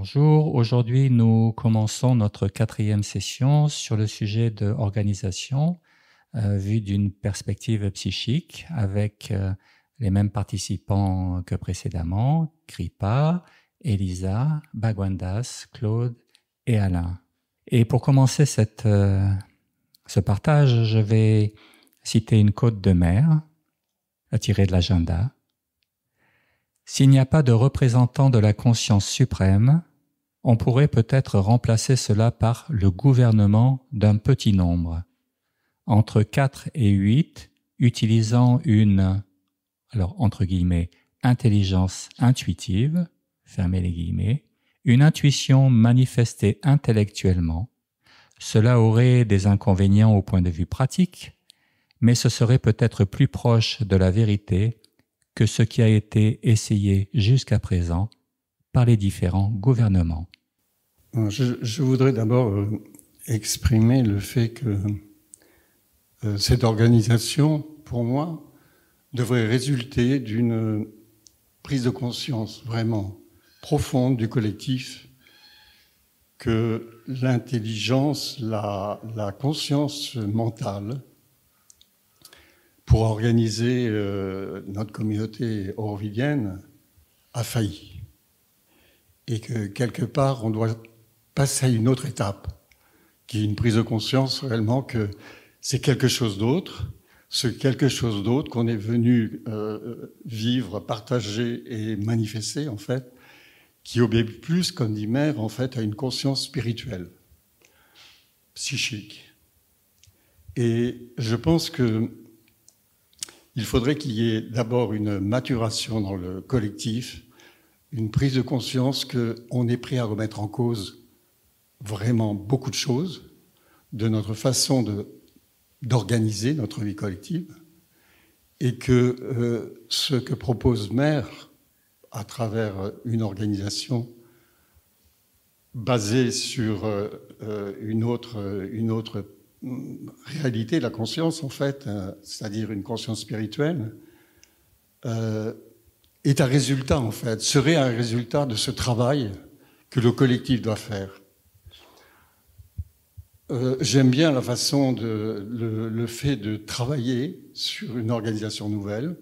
Bonjour, aujourd'hui nous commençons notre 4e session sur le sujet de organisation vue d'une perspective psychique avec les mêmes participants que précédemment, Kripa, Elisa, Bhagwandas, Claude et Alain. Et pour commencer ce partage, je vais citer une quote de Mère, tirée de l'agenda. S'il n'y a pas de représentant de la conscience suprême, on pourrait peut-être remplacer cela par le gouvernement d'un petit nombre, entre 4 et 8, utilisant une, alors entre guillemets, intelligence intuitive, fermez les guillemets, une intuition manifestée intellectuellement. Cela aurait des inconvénients au point de vue pratique, mais ce serait peut-être plus proche de la vérité que ce qui a été essayé jusqu'à présent par les différents gouvernements. Je voudrais d'abord exprimer le fait que cette organisation, pour moi, devrait résulter d'une prise de conscience vraiment profonde du collectif, que l'intelligence, la conscience mentale, pour organiser notre communauté aurovidienne, a failli. Et que quelque part, on doit passer à une autre étape, qui est une prise de conscience réellement que c'est quelque chose d'autre, ce quelque chose d'autre qu'on est venu vivre, partager et manifester, en fait, qui obéit plus, comme dit Mère, en fait, à une conscience spirituelle, psychique. Et je pense que il faudrait qu'il y ait d'abord une maturation dans le collectif, une prise de conscience qu'on est prêt à remettre en cause vraiment beaucoup de choses de notre façon d'organiser notre vie collective et que ce que propose Mère à travers une organisation basée sur une autre réalité de la conscience, en fait, c'est-à-dire une conscience spirituelle, est un résultat, en fait, serait un résultat de ce travail que le collectif doit faire. J'aime bien la façon le fait de travailler sur une organisation nouvelle,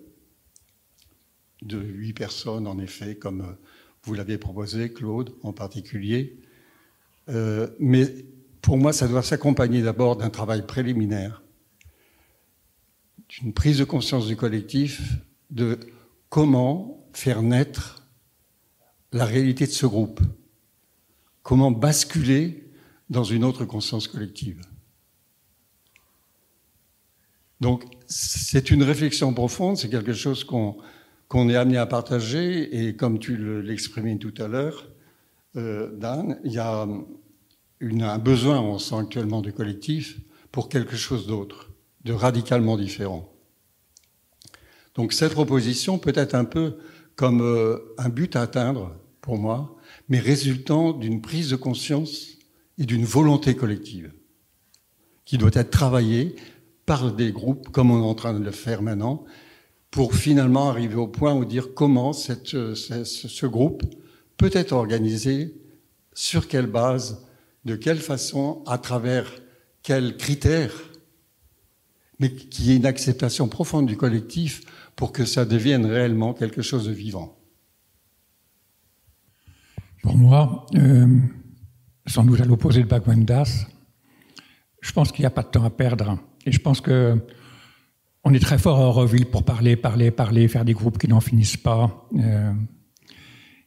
de 8 personnes, en effet, comme vous l'avez proposé, Claude, en particulier. Mais pour moi, ça doit s'accompagner d'abord d'un travail préliminaire, d'une prise de conscience du collectif, de comment faire naître la réalité de ce groupe, comment basculer dans une autre conscience collective. Donc, c'est une réflexion profonde, c'est quelque chose qu'on est amené à partager, et comme tu l'exprimais tout à l'heure, Dan, il y a un besoin, on sent actuellement, du collectif pour quelque chose d'autre, de radicalement différent. Donc cette proposition peut être un peu comme un but à atteindre, pour moi, mais résultant d'une prise de conscience et d'une volonté collective qui doit être travaillée par des groupes, comme on est en train de le faire maintenant, pour finalement arriver au point où dire comment ce groupe peut être organisé, sur quelle base, de quelle façon, à travers quels critères, mais qu'il y ait une acceptation profonde du collectif pour que ça devienne réellement quelque chose de vivant. Pour moi, sans doute à l'opposé de Bhagwandas, je pense qu'il n'y a pas de temps à perdre. Et je pense qu'on est très fort à Auroville pour parler, faire des groupes qui n'en finissent pas,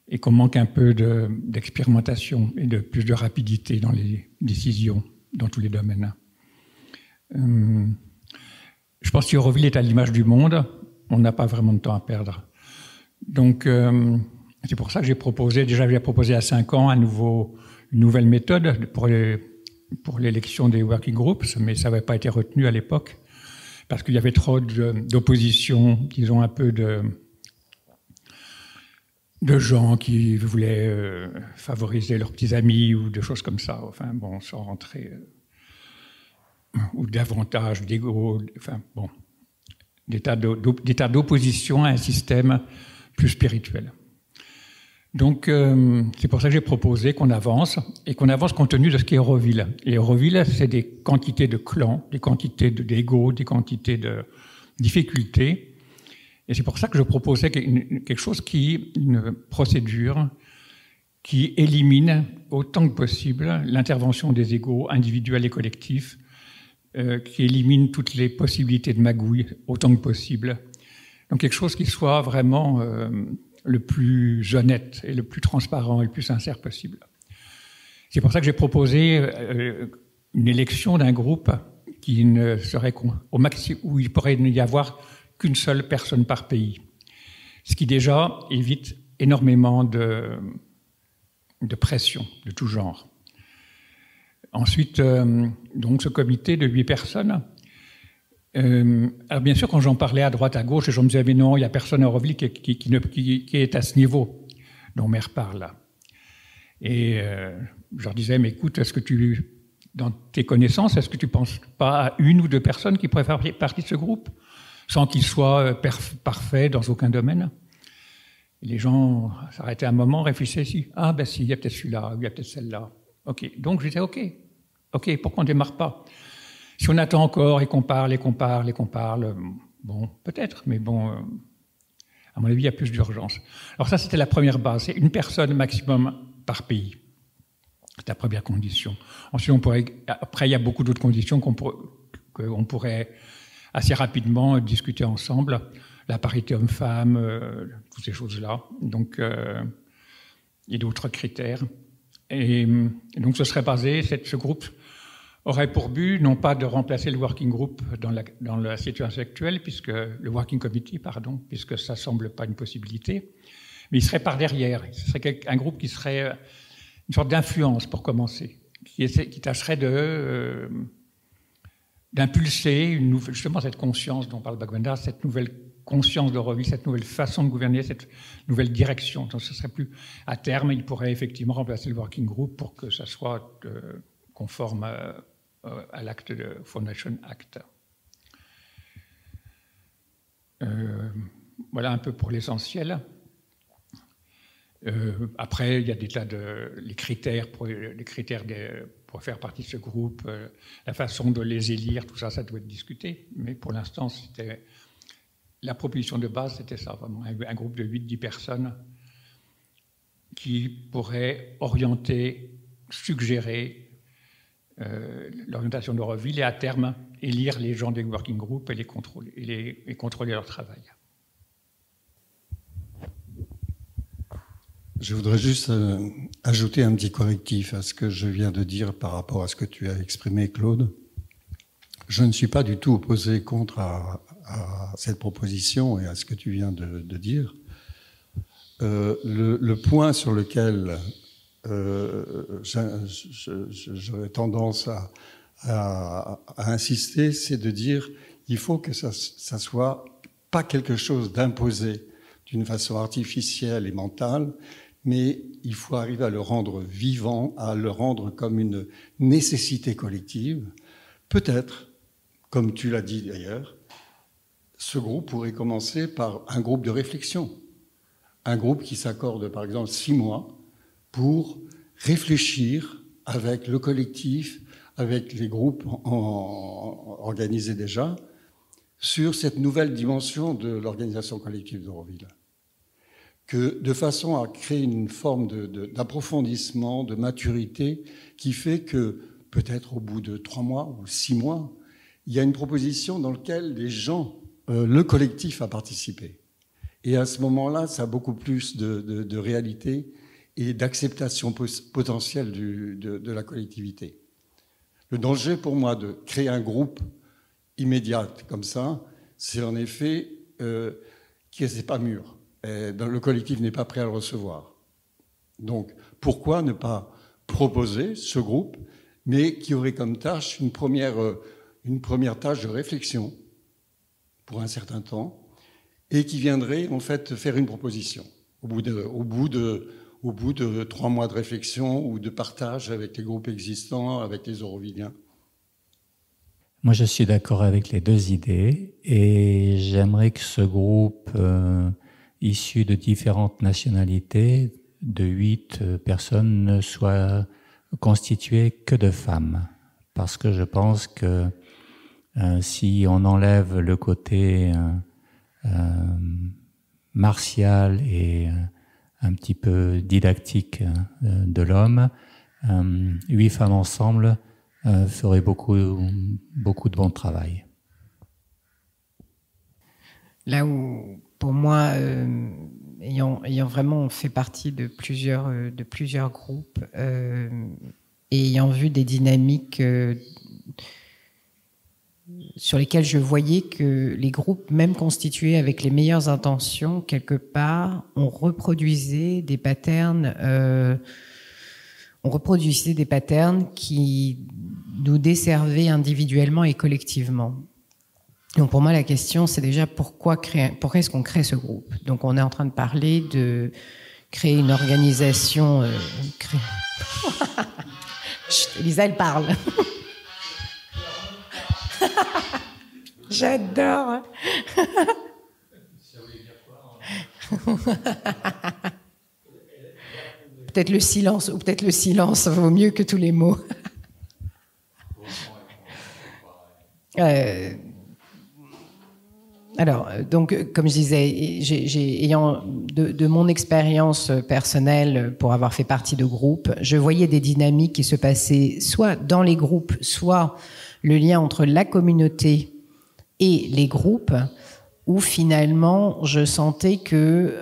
et qu'on manque un peu d'expérimentation et de plus de rapidité dans les décisions, dans tous les domaines. Je pense qu'Auroville est à l'image du monde, on n'a pas vraiment de temps à perdre. Donc, c'est pour ça que j'avais proposé à 5 ans une nouvelle méthode pour l'élection des working groups, mais ça n'avait pas été retenu à l'époque, parce qu'il y avait trop d'opposition, disons un peu de gens qui voulaient favoriser leurs petits amis ou des choses comme ça, enfin bon, sans rentrer, ou davantage d'ego, enfin bon, des tas d'opposition à un système plus spirituel. Donc, c'est pour ça que j'ai proposé qu'on avance, et qu'on avance compte tenu de ce qu'est Euroville. Et Euroville, c'est des quantités de clans, des quantités d'ego, des quantités de difficultés. Et c'est pour ça que je proposais quelque chose une procédure qui élimine autant que possible l'intervention des égos individuels et collectifs, qui élimine toutes les possibilités de magouille autant que possible. Donc quelque chose qui soit vraiment le plus honnête et le plus transparent et le plus sincère possible. C'est pour ça que j'ai proposé une élection d'un groupe qui ne serait au maximum, où il pourrait n'y avoir qu'une seule personne par pays. Ce qui déjà évite énormément de pression de tout genre. Ensuite, donc ce comité de 8 personnes. Alors bien sûr, quand j'en parlais à droite, à gauche, les gens me disaient mais non, il n'y a personne à Euroville qui est à ce niveau dont Mère parle. Et je leur disais mais écoute, est-ce que dans tes connaissances, est-ce que tu ne penses pas à une ou deux personnes qui pourraient faire partie de ce groupe, sans qu'ils soient parfaits dans aucun domaine? Et les gens s'arrêtaient un moment, réfléchissaient si. Ah ben si, il y a peut-être celui-là, il y a peut-être celle-là. Ok, donc je disais ok, pourquoi on ne démarre pas? Si on attend encore et qu'on parle, bon, peut-être, mais bon, à mon avis, il y a plus d'urgence. Alors ça, c'était la première base, c'est une personne maximum par pays. C'est la première condition. Ensuite, après, il y a beaucoup d'autres conditions qu'on pourrait assez rapidement discuter ensemble. La parité homme-femme, toutes ces choses-là. Donc, et d'autres critères. Et donc, ce serait basé, ce groupe aurait pour but, non pas de remplacer le working group dans la situation actuelle, le working committee, puisque ça semble pas une possibilité, mais il serait par derrière. Ce serait un groupe qui serait une sorte d'influence pour commencer, qui tâcherait d'impulser justement cette conscience dont parle Bhagwan Das, cette nouvelle conscience d'Euroville, cette nouvelle façon de gouverner, cette nouvelle direction. Donc ce serait plus, à terme, il pourrait effectivement remplacer le working group pour que ça soit conforme à l'acte de Foundation Act. Voilà un peu pour l'essentiel. Après, il y a des tas les critères pour faire partie de ce groupe, la façon de les élire, tout ça, ça doit être discuté. Mais pour l'instant, la proposition de base, c'était ça, vraiment un groupe de 8-10 personnes qui pourraient orienter, suggérer l'orientation d'Euroville et à terme élire les gens des working groups et les contrôler leur travail. Je voudrais juste ajouter un petit correctif à ce que je viens de dire par rapport à ce que tu as exprimé, Claude. Je ne suis pas du tout opposé à cette proposition et à ce que tu viens de dire. Le point sur lequel j'aurais tendance à insister, c'est de dire il faut que ça soit pas quelque chose d'imposé d'une façon artificielle et mentale, mais il faut arriver à le rendre vivant, à le rendre comme une nécessité collective. Peut-être, comme tu l'as dit d'ailleurs, ce groupe pourrait commencer par un groupe de réflexion, un groupe qui s'accorde par exemple 6 mois pour réfléchir avec le collectif, avec les groupes organisés déjà, sur cette nouvelle dimension de l'organisation collective d'Euroville. De façon à créer une forme d'approfondissement, de maturité, qui fait que peut-être au bout de 3 mois ou 6 mois, il y a une proposition dans laquelle les gens, le collectif a participé. Et à ce moment-là, ça a beaucoup plus de réalité et d'acceptation potentielle de la collectivité. Le danger pour moi de créer un groupe immédiat comme ça, c'est en effet que c'est pas mûr. Le collectif n'est pas prêt à le recevoir. Donc, pourquoi ne pas proposer ce groupe, mais qui aurait comme tâche une première tâche de réflexion pour un certain temps, et qui viendrait en fait faire une proposition au bout de 3 mois de réflexion ou de partage avec les groupes existants, avec les Eurovilliens. Moi, je suis d'accord avec les deux idées et j'aimerais que ce groupe issu de différentes nationalités de 8 personnes ne soit constitué que de femmes. Parce que je pense que si on enlève le côté martial et un petit peu didactique de l'homme, 8 femmes ensemble feraient beaucoup de bon travail. Là où, pour moi, ayant vraiment fait partie de plusieurs groupes, et ayant vu des dynamiques sur lesquelles je voyais que les groupes, même constitués avec les meilleures intentions, quelque part, on reproduisait des patterns qui nous desservaient individuellement et collectivement. Donc pour moi, la question, c'est déjà pourquoi est-ce qu'on crée ce groupe? Donc on est en train de parler de créer une organisation... Lisa, elle parle. J'adore. Peut-être le silence vaut mieux que tous les mots. Alors, donc, comme je disais, ayant de mon expérience personnelle pour avoir fait partie de groupes, je voyais des dynamiques qui se passaient soit dans les groupes, soit le lien entre la communauté et les groupes, où finalement je sentais qu'il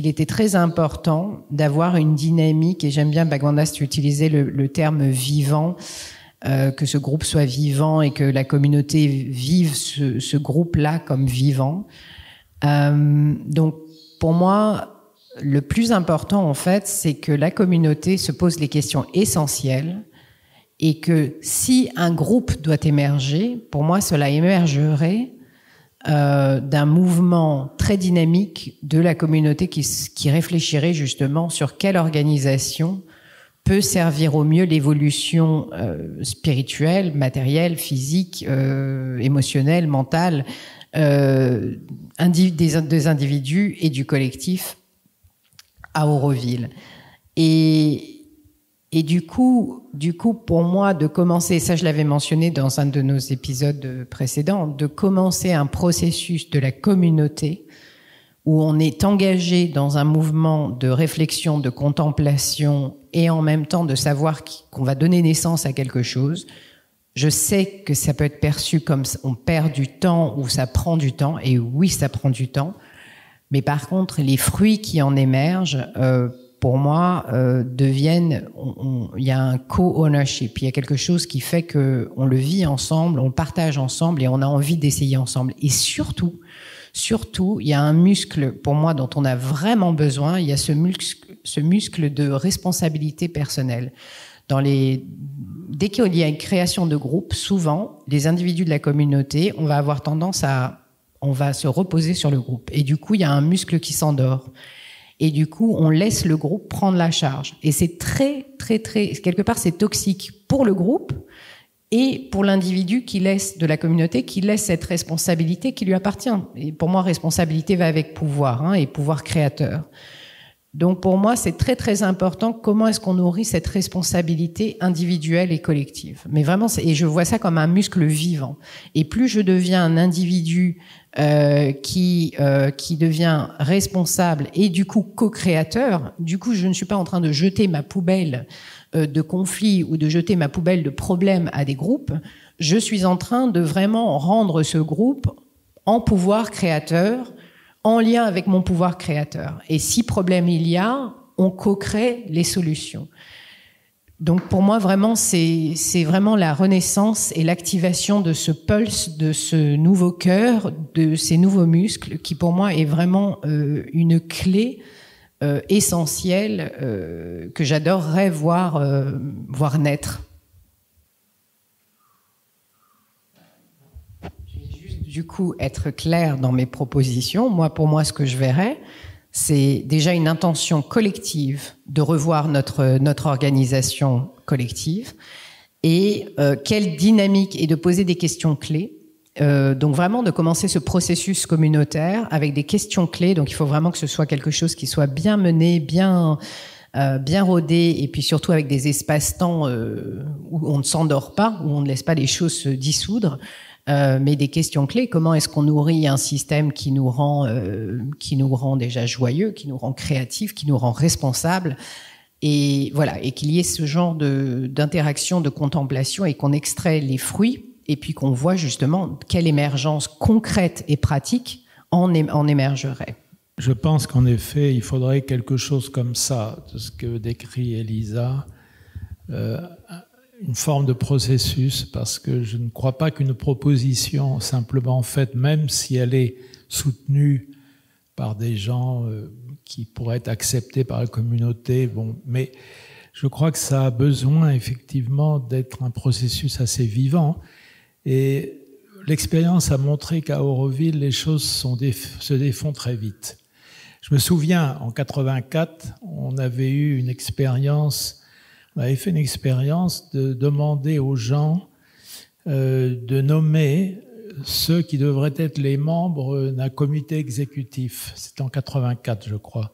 était très important d'avoir une dynamique, et j'aime bien, Bhagwan, tu utilisais le terme vivant, que ce groupe soit vivant et que la communauté vive ce groupe-là comme vivant. Donc, pour moi, le plus important, en fait, c'est que la communauté se pose les questions essentielles et que si un groupe doit émerger, pour moi, cela émergerait d'un mouvement très dynamique de la communauté qui réfléchirait justement sur quelle organisation peut servir au mieux l'évolution spirituelle, matérielle, physique, émotionnelle, mentale des individus et du collectif à Auroville. Et du coup, pour moi, de commencer, ça je l'avais mentionné dans un de nos épisodes précédents, de commencer un processus de la communauté où on est engagé dans un mouvement de réflexion, de contemplation et en même temps de savoir qu'on va donner naissance à quelque chose. Je sais que ça peut être perçu comme on perd du temps ou ça prend du temps, et oui, ça prend du temps, mais par contre, les fruits qui en émergent, pour moi, deviennent... Il y a un co-ownership, il y a quelque chose qui fait qu'on le vit ensemble, on le partage ensemble et on a envie d'essayer ensemble. Et surtout, il y a un muscle, pour moi, dont on a vraiment besoin, il y a ce muscle de responsabilité personnelle. Dès qu'il y a une création de groupe, souvent, les individus de la communauté, on va avoir tendance on va se reposer sur le groupe. Et du coup, il y a un muscle qui s'endort. Et du coup, on laisse le groupe prendre la charge. Et c'est très, très, très... Quelque part, c'est toxique pour le groupe et pour l'individu de la communauté qui laisse cette responsabilité qui lui appartient. Et pour moi, responsabilité va avec pouvoir, et pouvoir créateur. Donc pour moi, c'est très très important comment est-ce qu'on nourrit cette responsabilité individuelle et collective. Mais vraiment, et je vois ça comme un muscle vivant. Et plus je deviens un individu qui devient responsable et du coup co-créateur, du coup je ne suis pas en train de jeter ma poubelle de conflits ou de jeter ma poubelle de problèmes à des groupes, je suis en train de vraiment rendre ce groupe en pouvoir créateur, en lien avec mon pouvoir créateur. Et si problème il y a, on co-crée les solutions. Donc pour moi, vraiment, c'est vraiment la renaissance et l'activation de ce pulse, de ce nouveau cœur, de ces nouveaux muscles, qui pour moi est vraiment une clé essentielle que j'adorerais voir naître. Du coup, être clair dans mes propositions. Pour moi, ce que je verrais, c'est déjà une intention collective de revoir notre organisation collective et quelle dynamique, et de poser des questions clés. Donc vraiment de commencer ce processus communautaire avec des questions clés. Donc il faut vraiment que ce soit quelque chose qui soit bien mené, bien rodé, et puis surtout avec des espaces-temps où on ne s'endort pas, où on ne laisse pas les choses se dissoudre. Mais des questions clés, comment est-ce qu'on nourrit un système qui nous rend déjà joyeux, qui nous rend créatifs, qui nous rend responsables, et voilà, et qu'il y ait ce genre d'interaction, de contemplation, et qu'on extrait les fruits, et puis qu'on voit justement quelle émergence concrète et pratique en émergerait. Je pense qu'en effet, il faudrait quelque chose comme ça, de ce que décrit Elisa, une forme de processus, parce que je ne crois pas qu'une proposition simplement faite, même si elle est soutenue par des gens qui pourraient être acceptés par la communauté, bon, mais je crois que ça a besoin effectivement d'être un processus assez vivant. Et l'expérience a montré qu'à Auroville, les choses se défont très vite. Je me souviens, en 84, on avait fait une expérience de demander aux gens de nommer ceux qui devraient être les membres d'un comité exécutif. C'était en 84, je crois.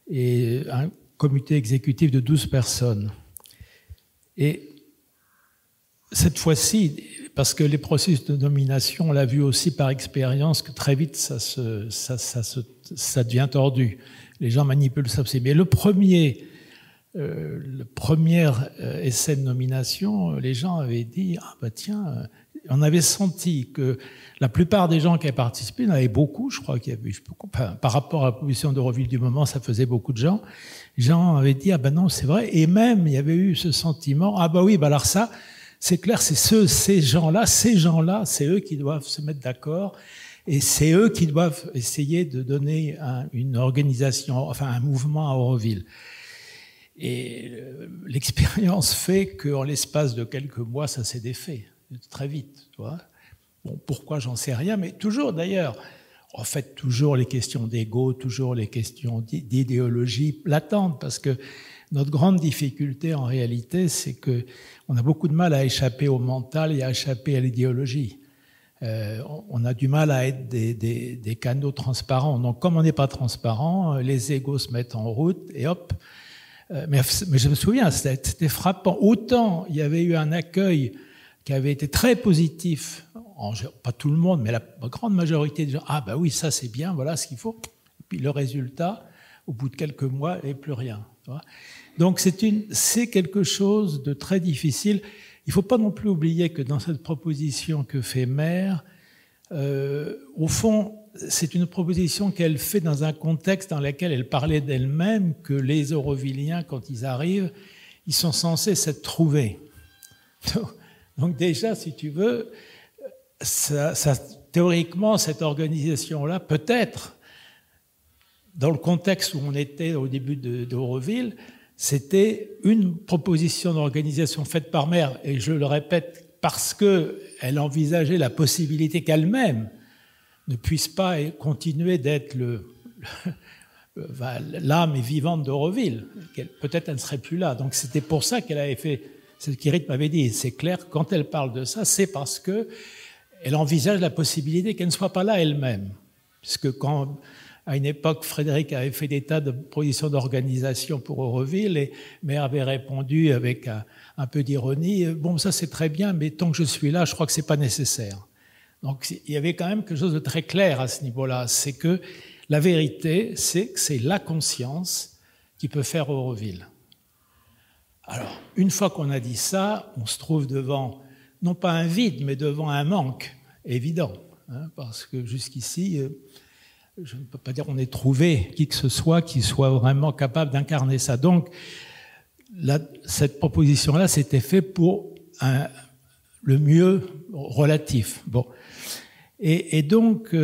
Et un comité exécutif de 12 personnes. Et cette fois-ci, parce que les processus de nomination, on l'a vu aussi par expérience, que très vite, ça devient tordu. Les gens manipulent ça aussi. Mais le premier essai de nomination, les gens avaient dit « Ah bah tiens », on avait senti que la plupart des gens qui avaient participé, il y en avait beaucoup, je crois qu'il y avait, par rapport à la proposition d'Auroville du moment, ça faisait beaucoup de gens. Les gens avaient dit « Ah ben non, c'est vrai ». Et même, il y avait eu ce sentiment « Ah bah oui, bah alors ça… » C'est clair, c'est ces gens-là, c'est eux qui doivent se mettre d'accord, et c'est eux qui doivent essayer de donner une organisation, enfin un mouvement à Auroville. Et l'expérience fait qu'en l'espace de quelques mois, ça s'est défait très vite. Tu vois. Bon, pourquoi, j'en sais rien, mais toujours d'ailleurs, en fait, toujours les questions d'ego, toujours les questions d'idéologie latentes, parce que notre grande difficulté, en réalité, c'est que on a beaucoup de mal à échapper au mental et à échapper à l'idéologie. On a du mal à être des canaux transparents. Donc, comme on n'est pas transparent, les égos se mettent en route et hop. Mais je me souviens, c'était frappant. Autant il y avait eu un accueil qui avait été très positif, pas tout le monde, mais la grande majorité des gens. Ah ben oui, ça c'est bien, voilà ce qu'il faut. Et puis le résultat, au bout de quelques mois, il n'y avait plus rien. Tu vois. Donc c'est quelque chose de très difficile. Il ne faut pas non plus oublier que dans cette proposition que fait Mère, au fond, c'est une proposition qu'elle fait dans un contexte dans lequel elle parlait d'elle-même, que les Aurovilliens, quand ils arrivent, ils sont censés s'être trouvés. Donc déjà, si tu veux, théoriquement, cette organisation-là, peut-être, dans le contexte où on était au début d'Auroville, c'était une proposition d'organisation faite par Mère, et je le répète, parce qu'elle envisageait la possibilité qu'elle-même ne puisse pas continuer d'être l'âme vivante d'Auroville. Peut-être elle ne serait plus là. Donc c'était pour ça qu'elle avait fait ce qu'Irit m'avait dit. C'est clair, quand elle parle de ça, c'est parce qu'elle envisage la possibilité qu'elle ne soit pas là elle-même. Puisque quand, à une époque, Frédéric avait fait des tas de propositions d'organisation pour Auroville, et Mère avait répondu avec un peu d'ironie, bon, ça c'est très bien, mais tant que je suis là, je crois que c'est pas nécessaire. Donc il y avait quand même quelque chose de très clair à ce niveau-là, c'est que la vérité, c'est que c'est la conscience qui peut faire Auroville. Alors, une fois qu'on a dit ça, on se trouve devant, non pas un vide, mais devant un manque évident, hein, parce que jusqu'ici, je ne peux pas dire qu'on ait trouvé qui que ce soit qui soit vraiment capable d'incarner ça. Donc, cette proposition-là, c'était fait pour le mieux relatif. Bon. Et donc,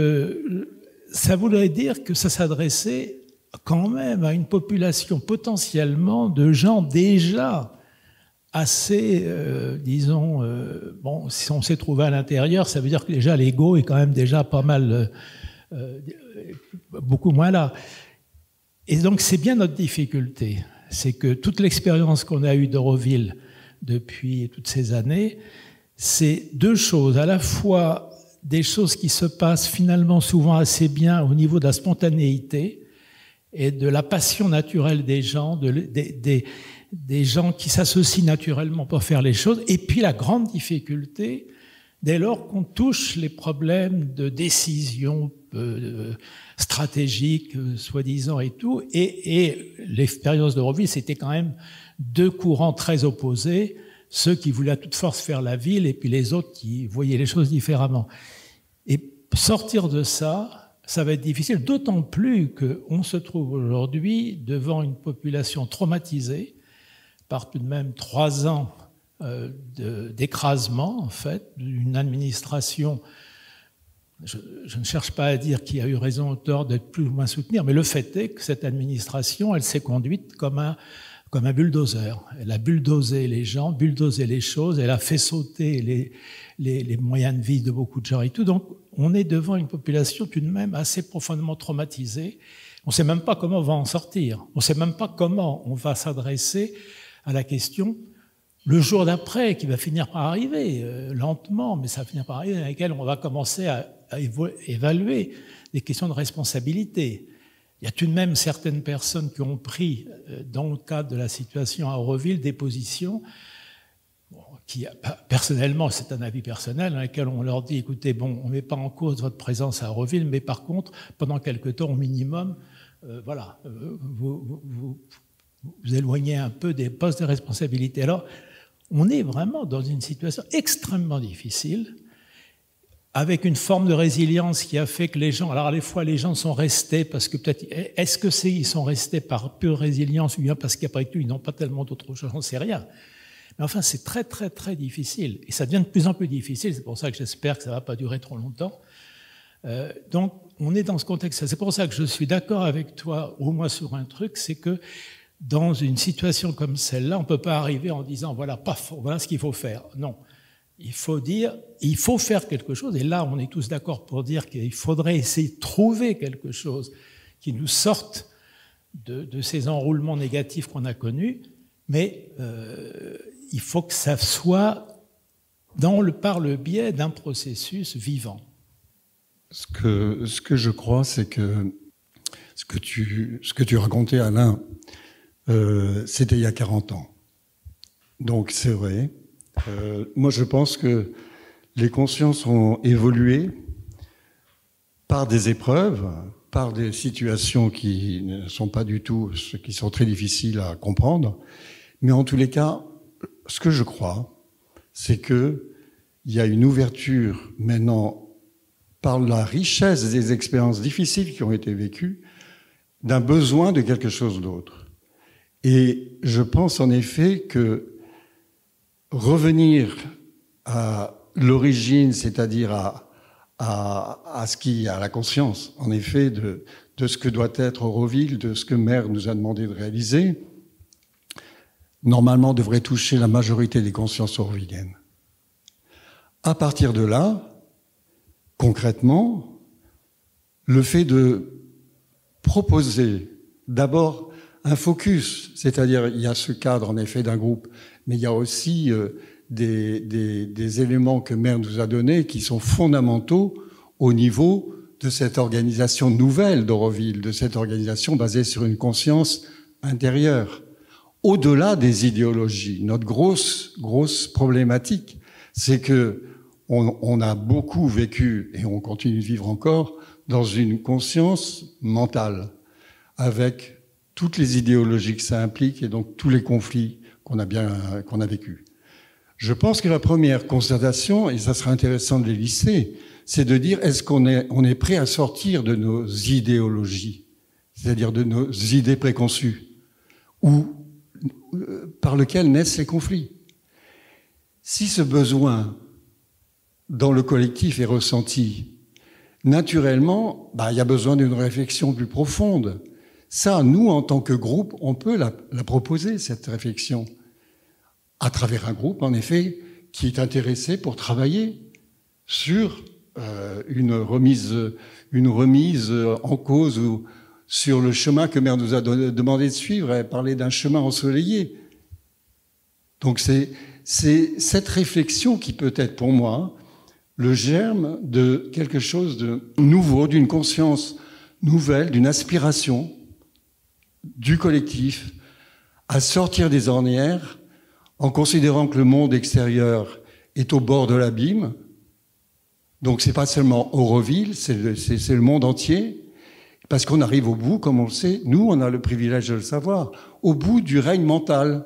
ça voudrait dire que ça s'adressait quand même à une population potentiellement de gens déjà assez, disons, bon, si on s'est trouvé à l'intérieur, ça veut dire que déjà l'ego est quand même déjà pas mal, beaucoup moins là. Et donc, c'est bien notre difficulté. C'est que toute l'expérience qu'on a eue d'Auroville depuis toutes ces années, c'est deux choses. À la fois des choses qui se passent finalement souvent assez bien au niveau de la spontanéité et de la passion naturelle des gens, des gens qui s'associent naturellement pour faire les choses. Et puis la grande difficulté, dès lors qu'on touche les problèmes de décision stratégique, soi-disant et tout, et l'expérience d'Euroville, c'était quand même deux courants très opposés, ceux qui voulaient à toute force faire la ville et puis les autres qui voyaient les choses différemment. Et sortir de ça, ça va être difficile, d'autant plus qu'on se trouve aujourd'hui devant une population traumatisée par tout de même 3 ans d'écrasement, en fait, d'une administration. Je ne cherche pas à dire qui a eu raison ou tort d'être plus ou moins soutenir, mais le fait est que cette administration, elle s'est conduite comme un bulldozer. Elle a bulldozé les gens, bulldozé les choses, elle a fait sauter les moyens de vie de beaucoup de gens et tout. Donc, on est devant une population tout de même assez profondément traumatisée. On ne sait même pas comment on va en sortir. On ne sait même pas comment on va s'adresser à la question le jour d'après, qui va finir par arriver, lentement, mais ça va finir par arriver, dans laquelle on va commencer à évaluer des questions de responsabilité. Il y a tout de même certaines personnes qui ont pris, dans le cadre de la situation à Auroville, des positions qui, personnellement, c'est un avis personnel, dans lesquelles on leur dit, écoutez, bon, on ne met pas en cause votre présence à Auroville, mais par contre, pendant quelque temps, au minimum, voilà, vous éloignez un peu des postes de responsabilité. Alors, on est vraiment dans une situation extrêmement difficile, avec une forme de résilience qui a fait que les gens, alors à la fois les gens sont restés parce que peut-être, est-ce que ils sont restés par pure résilience ou bien parce qu'après tout ils n'ont pas tellement d'autres choses, j'en sais rien. Mais enfin c'est très très très difficile et ça devient de plus en plus difficile, c'est pour ça que j'espère que ça ne va pas durer trop longtemps. Donc on est dans ce contexte, c'est pour ça que je suis d'accord avec toi au moins sur un truc, c'est que dans une situation comme celle-là, on ne peut pas arriver en disant voilà, paf, voilà ce qu'il faut faire. Non. Il faut dire, il faut faire quelque chose, et là on est tous d'accord pour dire qu'il faudrait essayer de trouver quelque chose qui nous sorte de ces enroulements négatifs qu'on a connus, mais il faut que ça soit par le biais d'un processus vivant. Ce que je crois, c'est que ce que tu racontais, Alain, c'était il y a 40 ans. Donc c'est vrai. Moi, je pense que les consciences ont évolué par des épreuves, par des situations qui ne sont pas du tout, qui sont très difficiles à comprendre. Mais en tous les cas, ce que je crois, c'est que il y a une ouverture maintenant par la richesse des expériences difficiles qui ont été vécues, d'un besoin de quelque chose d'autre. Et je pense en effet que revenir à l'origine, c'est-à-dire à ce qui, à la conscience, en effet, de ce que doit être Auroville, de ce que Mère nous a demandé de réaliser, normalement devrait toucher la majorité des consciences aurovilliennes. À partir de là, concrètement, le fait de proposer d'abord un focus, c'est-à-dire il y a ce cadre en effet d'un groupe, mais il y a aussi des éléments que Mère nous a donnés qui sont fondamentaux au niveau de cette organisation nouvelle d'Auroville, de cette organisation basée sur une conscience intérieure. Au-delà des idéologies, notre grosse problématique, c'est que on a beaucoup vécu, et on continue de vivre encore, dans une conscience mentale, avec toutes les idéologies que ça implique et donc tous les conflits qu'on a vécu. Je pense que la première constatation, et ça sera intéressant de les lister, c'est de dire est-ce qu'on est prêt à sortir de nos idéologies, c'est-à-dire de nos idées préconçues, ou par lesquelles naissent les conflits. Si ce besoin dans le collectif est ressenti, naturellement, il y a besoin d'une réflexion plus profonde. Ça, nous, en tant que groupe, on peut la proposer, cette réflexion, à travers un groupe, en effet, qui est intéressé pour travailler sur une remise en cause ou sur le chemin que Mère nous a demandé de suivre. Elle parlait d'un chemin ensoleillé. Donc c'est cette réflexion qui peut être, pour moi, le germe de quelque chose de nouveau, d'une conscience nouvelle, d'une aspiration du collectif à sortir des ornières en considérant que le monde extérieur est au bord de l'abîme. Donc c'est pas seulement Auroville, c'est le monde entier, parce qu'on arrive au bout, comme on le sait, nous on a le privilège de le savoir, au bout du règne mental.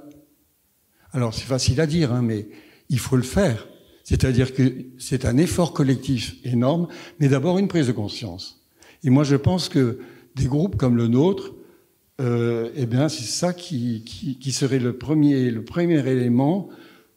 Alors c'est facile à dire, hein, mais il faut le faire. C'est-à-dire que c'est un effort collectif énorme, mais d'abord une prise de conscience. Et moi je pense que des groupes comme le nôtre, eh bien c'est ça qui serait le premier élément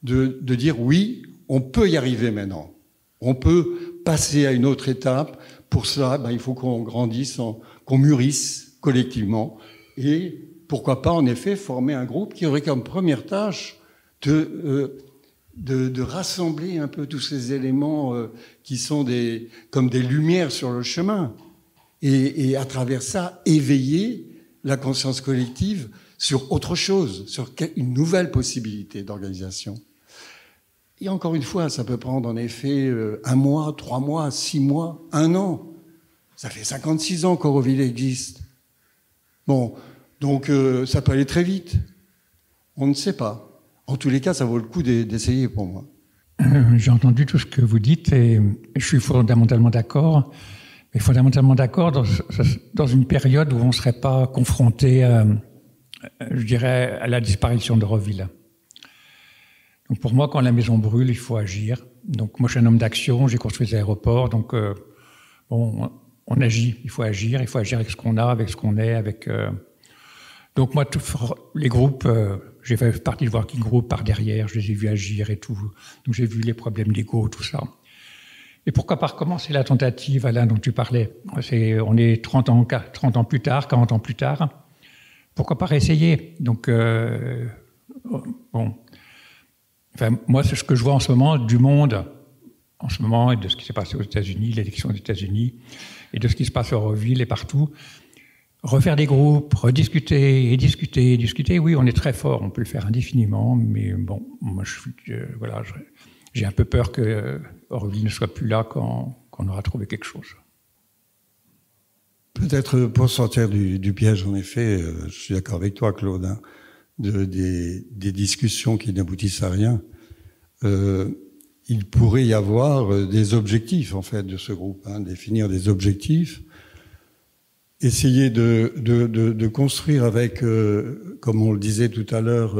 de dire oui, on peut y arriver maintenant. On peut passer à une autre étape. Pour cela, il faut qu'on grandisse, qu'on mûrisse collectivement. Et pourquoi pas, en effet, former un groupe qui aurait comme première tâche de rassembler un peu tous ces éléments qui sont comme des lumières sur le chemin. Et à travers ça, éveiller la conscience collective sur autre chose, sur une nouvelle possibilité d'organisation. Et encore une fois, ça peut prendre en effet 1 mois, 3 mois, 6 mois, 1 an. Ça fait 56 ans qu'Auroville existe. Bon, donc ça peut aller très vite. On ne sait pas. En tous les cas, ça vaut le coup d'essayer pour moi. J'ai entendu tout ce que vous dites et je suis fondamentalement d'accord. Mais fondamentalement d'accord dans une période où on ne serait pas confronté, je dirais, à la disparition d'Auroville. Donc pour moi, quand la maison brûle, il faut agir. Donc moi, je suis un homme d'action, j'ai construit des aéroports, donc bon, on agit, il faut agir avec ce qu'on a, avec ce qu'on est, avec... Donc moi, les groupes, j'ai fait partie de Working Group par derrière, je les ai vus agir et tout, donc j'ai vu les problèmes d'ego, tout ça. Et pourquoi pas recommencer la tentative, Alain, dont tu parlais? On est 30 ans plus tard, 40 ans plus tard, pourquoi pas réessayer? Donc, bon... Enfin, moi, c'est ce que je vois en ce moment du monde, en ce moment, et de ce qui s'est passé aux États-Unis, l'élection des États-Unis, et de ce qui se passe à Auroville et partout. Refaire des groupes, rediscuter et discuter. Oui, on est très fort, on peut le faire indéfiniment, mais bon, moi, voilà, j'ai un peu peur que Auroville ne soit plus là quand on aura trouvé quelque chose. Peut-être pour sortir du piège, en effet, je suis d'accord avec toi, Claude, hein, des discussions qui n'aboutissent à rien. Il pourrait y avoir des objectifs, en fait, de ce groupe, hein, définir des objectifs, essayer de construire avec, comme on le disait tout à l'heure,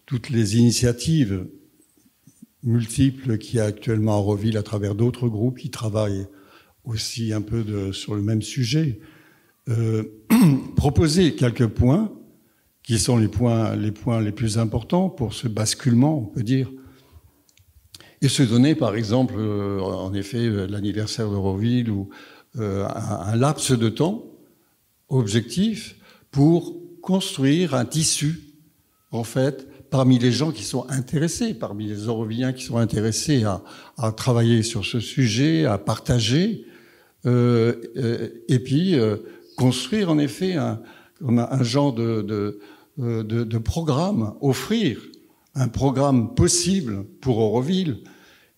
toutes les initiatives multiples qu'il y a actuellement à Auroville à travers d'autres groupes qui travaillent aussi un peu sur le même sujet. Proposer quelques points qui sont les points les plus importants pour ce basculement, on peut dire. Et se donner, par exemple, en effet, l'anniversaire d'Auroville ou un laps de temps objectif pour construire un tissu, en fait, parmi les gens qui sont intéressés, parmi les Aurovilliens qui sont intéressés à travailler sur ce sujet, à partager, et puis construire, en effet, un genre de programme, offrir un programme possible pour Auroville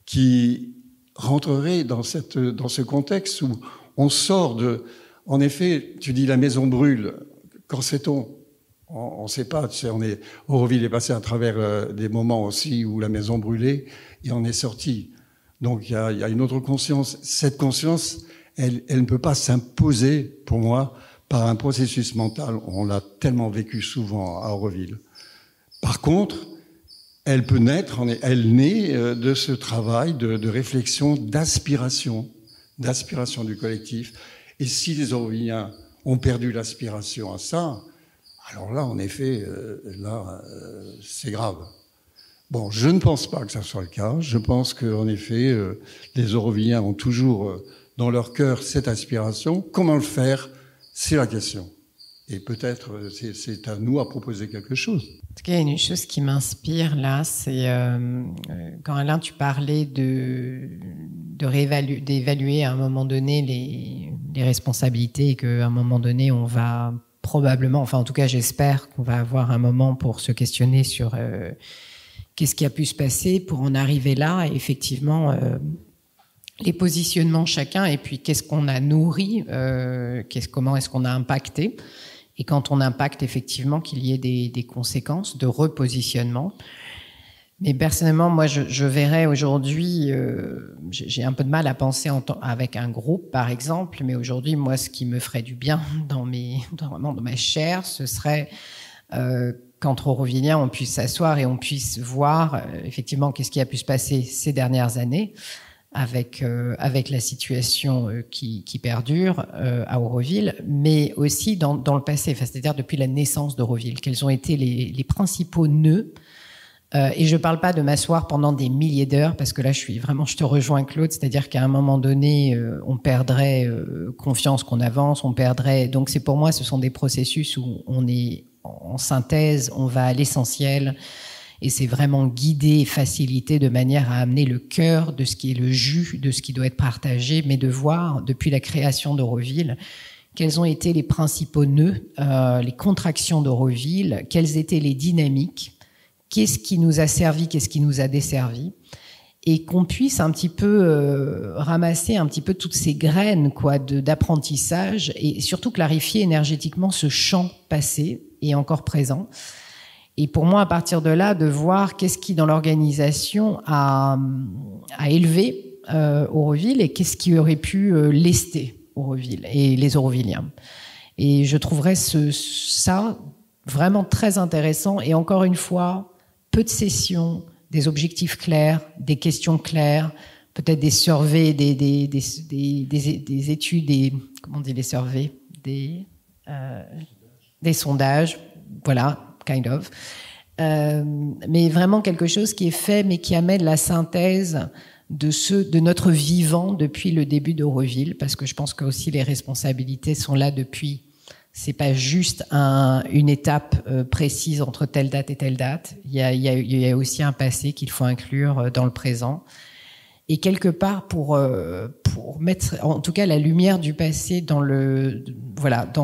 qui rentrerait dans ce contexte où on sort de... En effet, tu dis la maison brûle. Quand sait-on? On ne sait pas. Tu sais, Auroville est passé à travers des moments aussi où la maison brûlait et on est sorti. Donc il y a une autre conscience. Cette conscience, elle ne peut pas s'imposer, pour moi, par un processus mental. On l'a tellement vécu souvent à Auroville. Par contre, elle peut naître, elle naît de ce travail de réflexion, d'aspiration du collectif. Et si les Aurovilliens ont perdu l'aspiration à ça, alors là, en effet, c'est grave. Bon, je ne pense pas que ça soit le cas. Je pense qu'en effet, les Aurovilliens ont toujours dans leur cœur cette aspiration. Comment le faire? C'est la question. Et peut-être c'est à nous à proposer quelque chose. En tout cas, il y a une chose qui m'inspire là, c'est quand Alain, tu parlais d'évaluer à un moment donné les responsabilités et qu'à un moment donné, on va probablement, enfin en tout cas j'espère qu'on va avoir un moment pour se questionner sur qu'est-ce qui a pu se passer pour en arriver là. Et effectivement, les positionnements chacun et puis qu'est-ce qu'on a nourri, comment est-ce qu'on a impacté. Et quand on impacte, effectivement, qu'il y ait des conséquences de repositionnement. Mais personnellement, moi, je verrais aujourd'hui, j'ai un peu de mal à penser avec un groupe, par exemple, mais aujourd'hui, moi, ce qui me ferait du bien vraiment dans ma chair, ce serait qu'entre Aurovilliens, on puisse s'asseoir et on puisse voir, effectivement, qu'est-ce qui a pu se passer ces dernières années avec la situation qui perdure à Auroville, mais aussi dans le passé, c'est-à-dire depuis la naissance d'Auroville, quels ont été les principaux nœuds. Et je ne parle pas de m'asseoir pendant des milliers d'heures, parce que là, je te rejoins, Claude, c'est-à-dire qu'à un moment donné, on perdrait confiance qu'on avance, on perdrait. Donc, pour moi, ce sont des processus où on est en synthèse, on va à l'essentiel. Et c'est vraiment guidé et facilité de manière à amener le cœur de ce qui est le jus, de ce qui doit être partagé, mais de voir, depuis la création d'Auroville, quels ont été les principaux nœuds, les contractions d'Auroville, quelles étaient les dynamiques, qu'est-ce qui nous a servi, qu'est-ce qui nous a desservi, et qu'on puisse un petit peu ramasser un petit peu toutes ces graines d'apprentissage et surtout clarifier énergétiquement ce champ passé et encore présent. Et pour moi, à partir de là, de voir qu'est-ce qui, dans l'organisation, a élevé Auroville et qu'est-ce qui aurait pu lester Auroville et les Aurovilliens. Et je trouverais ça vraiment très intéressant. Et encore une fois, peu de sessions, des objectifs clairs, des questions claires, peut-être des surveys, des études, comment on dit les surveys, des sondages, voilà. Kind of. Mais vraiment quelque chose qui est fait, mais qui amène la synthèse de notre vivant depuis le début d'Auroville, parce que je pense que aussi les responsabilités sont là depuis. C'est pas juste une étape précise entre telle date et telle date. Il y a aussi un passé qu'il faut inclure dans le présent. Et quelque part pour mettre, en tout cas, la lumière du passé dans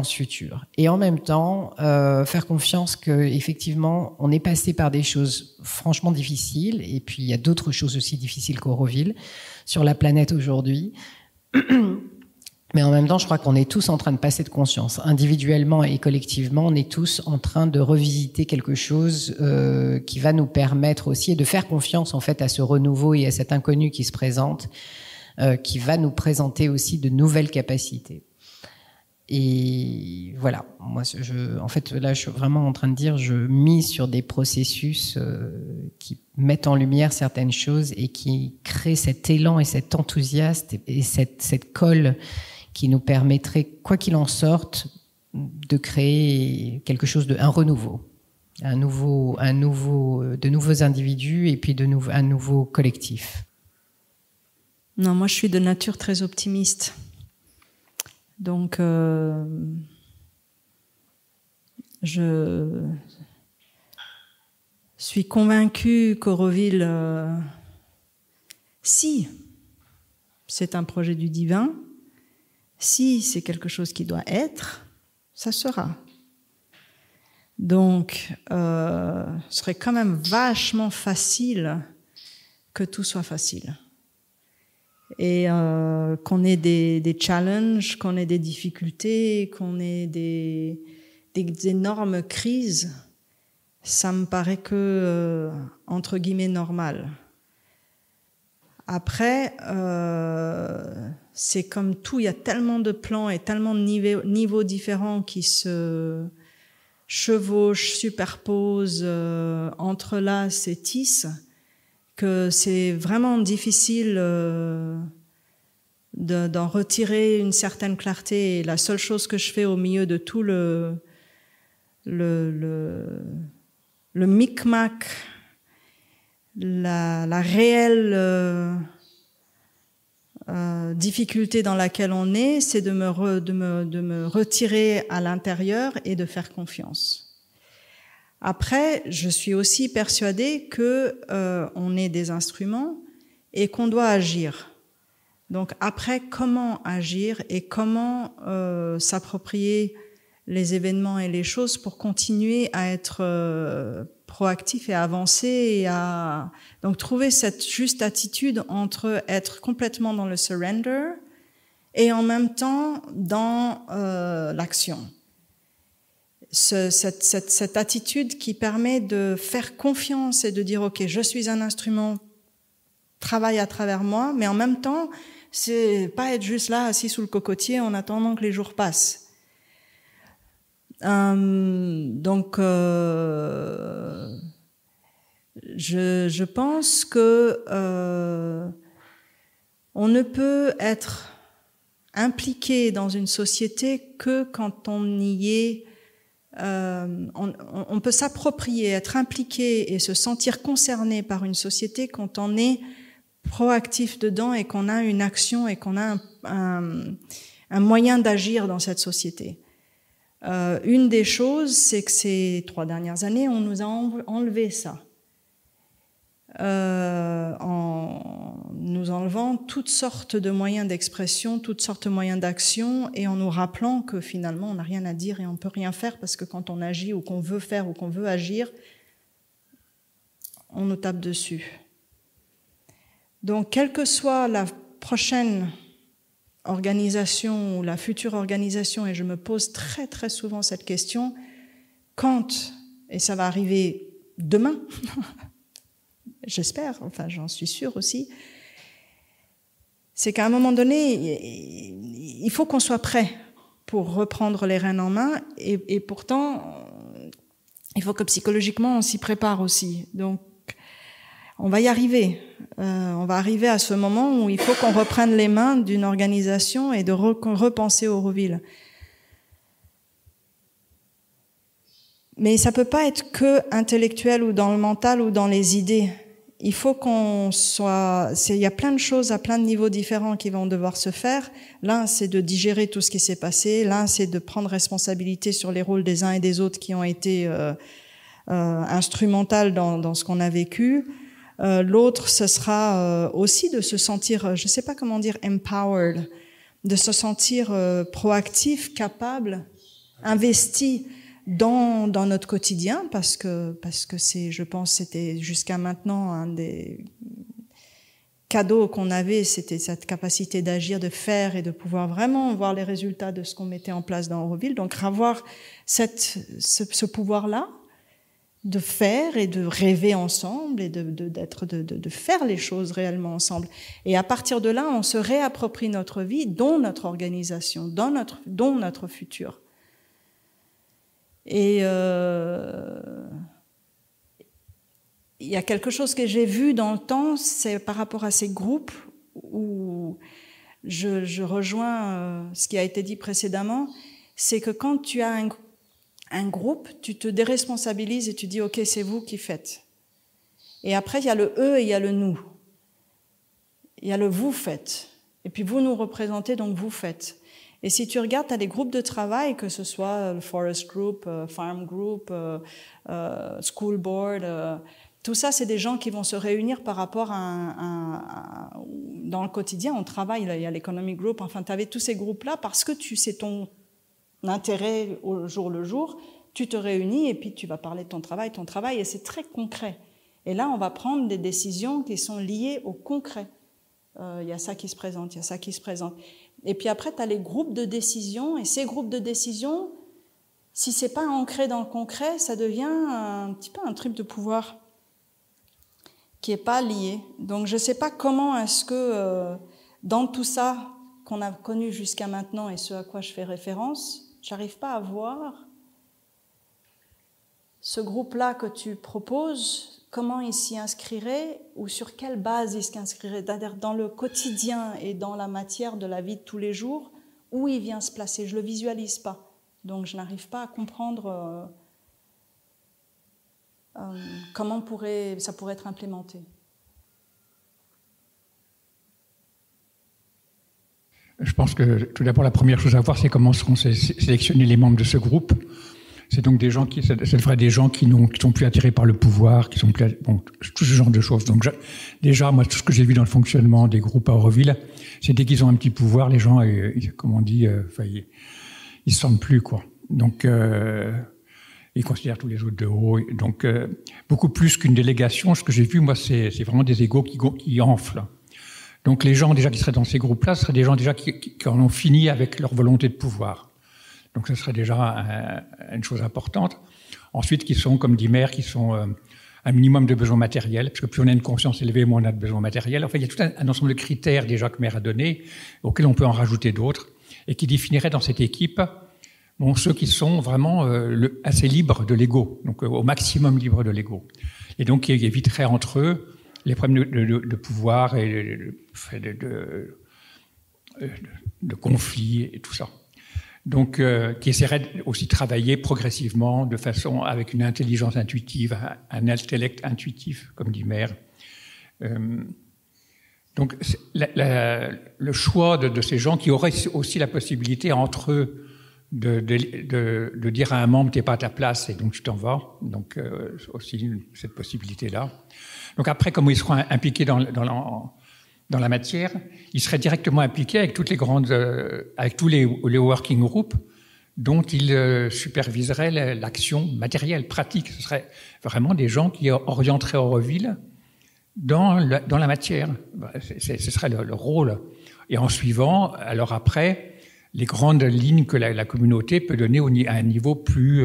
ce futur. Et en même temps, faire confiance que, effectivement, on est passé par des choses franchement difficiles. Et puis, il y a d'autres choses aussi difficiles qu'Auroville sur la planète aujourd'hui. Mais en même temps, je crois qu'on est tous en train de passer de conscience. Individuellement et collectivement, on est tous en train de revisiter quelque chose qui va nous permettre aussi de faire confiance en fait à ce renouveau et à cet inconnu qui se présente, qui va nous présenter aussi de nouvelles capacités. Et voilà, moi, en fait, là, je suis vraiment en train de dire, je mise sur des processus qui mettent en lumière certaines choses et qui créent cet élan et cet enthousiasme et cette colle qui nous permettrait, quoi qu'il en sorte, de créer quelque chose un renouveau, de nouveaux individus et puis un nouveau collectif. Non, moi je suis de nature très optimiste. Donc, je suis convaincue qu'Auroville, si c'est un projet du divin, si c'est quelque chose qui doit être, ça sera. Donc, ce serait quand même vachement facile que tout soit facile. Et qu'on ait des challenges, qu'on ait des difficultés, qu'on ait des énormes crises, ça me paraît que, entre guillemets, normal. Après, c'est comme tout, il y a tellement de plans et tellement de niveaux différents qui se chevauchent, superposent, entrelacent et tissent, que c'est vraiment difficile d'en retirer une certaine clarté. Et la seule chose que je fais au milieu de tout le micmac, la réelle difficulté dans laquelle on est, c'est de me retirer à l'intérieur et de faire confiance. Après, je suis aussi persuadée que on est des instruments et qu'on doit agir. Donc après, comment agir et comment s'approprier les événements et les choses pour continuer à être proactif et à avancer et à donc trouver cette juste attitude entre être complètement dans le surrender et en même temps dans l'action. Cette attitude qui permet de faire confiance et de dire ok, je suis un instrument, travaille à travers moi, mais en même temps, c'est pas être juste là assis sous le cocotier en attendant que les jours passent. Donc, je pense que on ne peut être impliqué dans une société que quand on y est. On peut s'approprier, être impliqué et se sentir concerné par une société quand on est proactif dedans et qu'on a une action et qu'on a un moyen d'agir dans cette société. Une des choses, c'est que ces 3 dernières années, on nous a enlevé ça. En nous enlevant toutes sortes de moyens d'expression, toutes sortes de moyens d'action, et en nous rappelant que finalement on n'a rien à dire et on peut rien faire parce que quand on agit ou qu'on veut faire ou qu'on veut agir, on nous tape dessus. Donc, quelle que soit la prochaine organisation ou la future organisation, et je me pose très très souvent cette question, quand, et ça va arriver demain, j'espère, enfin j'en suis sûre aussi, c'est qu'à un moment donné, il faut qu'on soit prêt pour reprendre les rênes en main, et pourtant, il faut que psychologiquement on s'y prépare aussi. Donc, on va y arriver. On va arriver à ce moment où il faut qu'on reprenne les mains d'une organisation et de repenser Auroville. Mais ça peut pas être que intellectuel ou dans le mental ou dans les idées. Il faut qu'on soit... Il y a plein de choses à plein de niveaux différents qui vont devoir se faire. L'un, c'est de digérer tout ce qui s'est passé. L'un, c'est de prendre responsabilité sur les rôles des uns et des autres qui ont été instrumentales dans ce qu'on a vécu. L'autre, ce sera aussi de se sentir, je sais pas comment dire, empowered, de se sentir proactif, capable, investi dans notre quotidien, parce que c'est, je pense, c'était jusqu'à maintenant un des cadeaux qu'on avait, c'était cette capacité d'agir, de faire et de pouvoir vraiment voir les résultats de ce qu'on mettait en place dans Auroville. Donc avoir ce pouvoir-là, de faire et de rêver ensemble et de faire les choses réellement ensemble. Et à partir de là, on se réapproprie notre vie, dont notre organisation, dont notre futur. Et il y a quelque chose que j'ai vu dans le temps, c'est par rapport à ces groupes où je rejoins ce qui a été dit précédemment, c'est que quand tu as un groupe, tu te déresponsabilises et tu dis « Ok, c'est vous qui faites ». Et après, il y a le « eux » et il y a le « nous ». Il y a le « vous faites ». Et puis vous nous représentez, donc vous faites. Et si tu regardes, tu as des groupes de travail, que ce soit le Forest Group, Farm Group, School Board, tout ça, c'est des gens qui vont se réunir par rapport dans le quotidien, on travaille, il y a l'Economic Group, enfin, tu avais tous ces groupes-là parce que c'est ton intérêt au jour le jour, tu te réunis et puis tu vas parler de ton travail, et c'est très concret. Et là, on va prendre des décisions qui sont liées au concret. Il y a ça qui se présente, il y a ça qui se présente. Et puis après, tu as les groupes de décision, et ces groupes de décision, si c'est pas ancré dans le concret, ça devient un petit peu un truc de pouvoir qui est pas lié. Donc je sais pas comment est-ce que dans tout ça qu'on a connu jusqu'à maintenant et ce à quoi je fais référence, j'arrive pas à voir ce groupe-là que tu proposes, comment il s'y inscrirait ou sur quelle base il s'y inscrirait, c'est-à-dire dans le quotidien et dans la matière de la vie de tous les jours, où il vient se placer. Je le visualise pas, donc je n'arrive pas à comprendre comment ça pourrait être implémenté. Je pense que tout d'abord, la première chose à voir, c'est comment seront sélectionnés les membres de ce groupe. C'est donc des gens ça devrait être des gens qui sont plus attirés par le pouvoir, qui sont plus, bon, tout ce genre de choses. Donc, déjà, moi, tout ce que j'ai vu dans le fonctionnement des groupes à Auroville, c'est dès qu'ils ont un petit pouvoir, les gens, comme on dit, ils se sentent plus, quoi. Donc, Ils considèrent tous les autres de haut. Donc, beaucoup plus qu'une délégation, ce que j'ai vu, moi, c'est vraiment des égos qui enflent. Donc, les gens déjà qui seraient dans ces groupes-là, ce seraient des gens déjà qui en ont fini avec leur volonté de pouvoir. Donc, ce serait déjà une chose importante. Ensuite, qui sont, comme dit Maire, qui sont un minimum de besoins matériels, parce que plus on a une conscience élevée, moins on a de besoins matériels. Enfin, il y a tout un ensemble de critères déjà que Maire a donné, auxquels on peut en rajouter d'autres, et qui définiraient dans cette équipe ceux qui sont vraiment assez libres de l'ego, donc au maximum libres de l'ego. Et donc, qui éviteraient entre eux les problèmes de pouvoir et de conflits et tout ça. Donc, qui essaierait aussi de travailler progressivement, de façon avec une intelligence intuitive, un intellect intuitif, comme dit Maire. Donc, le choix de ces gens qui auraient aussi la possibilité entre eux de dire à un membre t'es pas à ta place et donc tu t'en vas. Donc, aussi cette possibilité-là. Donc après, comme ils seront impliqués dans la matière, ils seraient directement impliqués avec toutes les avec tous les working groups dont ils superviseraient l'action matérielle, pratique. Ce seraient vraiment des gens qui orienteraient Auroville dans la matière. Ce serait le rôle. Et en suivant, alors après, les grandes lignes que la communauté peut donner à un niveau plus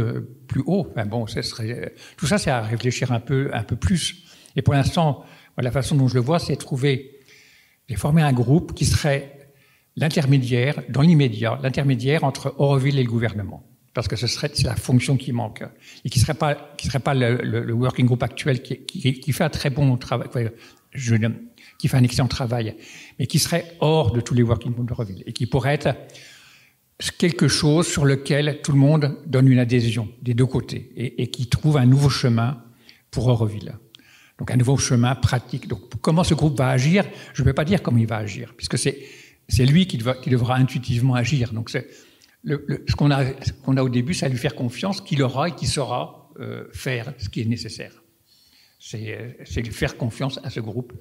haut. Enfin bon, tout ça, c'est à réfléchir un peu plus. Et pour l'instant, la façon dont je le vois, c'est former un groupe qui serait l'intermédiaire, dans l'immédiat, l'intermédiaire entre Auroville et le gouvernement. Parce que c'est la fonction qui manque. Et qui serait pas le working group actuel qui fait un très bon travail, qui fait un excellent travail, mais qui serait hors de tous les working groups d'Auroville. Et qui pourrait être quelque chose sur lequel tout le monde donne une adhésion des deux côtés. Et qui trouve un nouveau chemin pour Auroville. Donc un nouveau chemin pratique. Donc comment ce groupe va agir, je ne peux pas dire comment il va agir, puisque c'est lui qui devra intuitivement agir. Donc ce qu'on a au début, c'est à lui faire confiance qu'il aura et qu'il saura faire ce qui est nécessaire. C'est lui faire confiance à ce groupe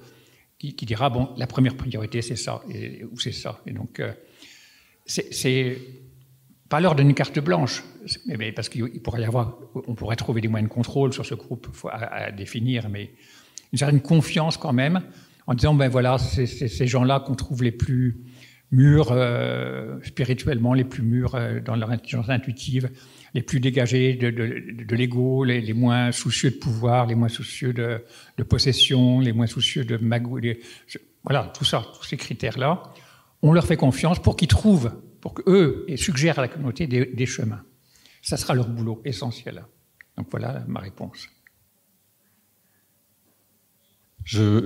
qui dira bon, la première priorité c'est ça ou c'est ça. Et donc c'est pas leur donner une carte blanche, mais parce qu'il pourrait y avoir, on pourrait trouver des moyens de contrôle sur ce groupe à définir, mais une certaine confiance quand même, en disant ben voilà, c'est ces gens-là qu'on trouve les plus mûrs spirituellement, les plus mûrs dans leur intelligence intuitive, les plus dégagés de l'ego, les moins soucieux de pouvoir, les moins soucieux de possession, les moins soucieux de magouille. Voilà, tout ça, tous ces critères-là, on leur fait confiance pour qu'ils trouvent, pour qu'eux suggèrent à la communauté des chemins. Ça sera leur boulot essentiel. Donc voilà ma réponse. Je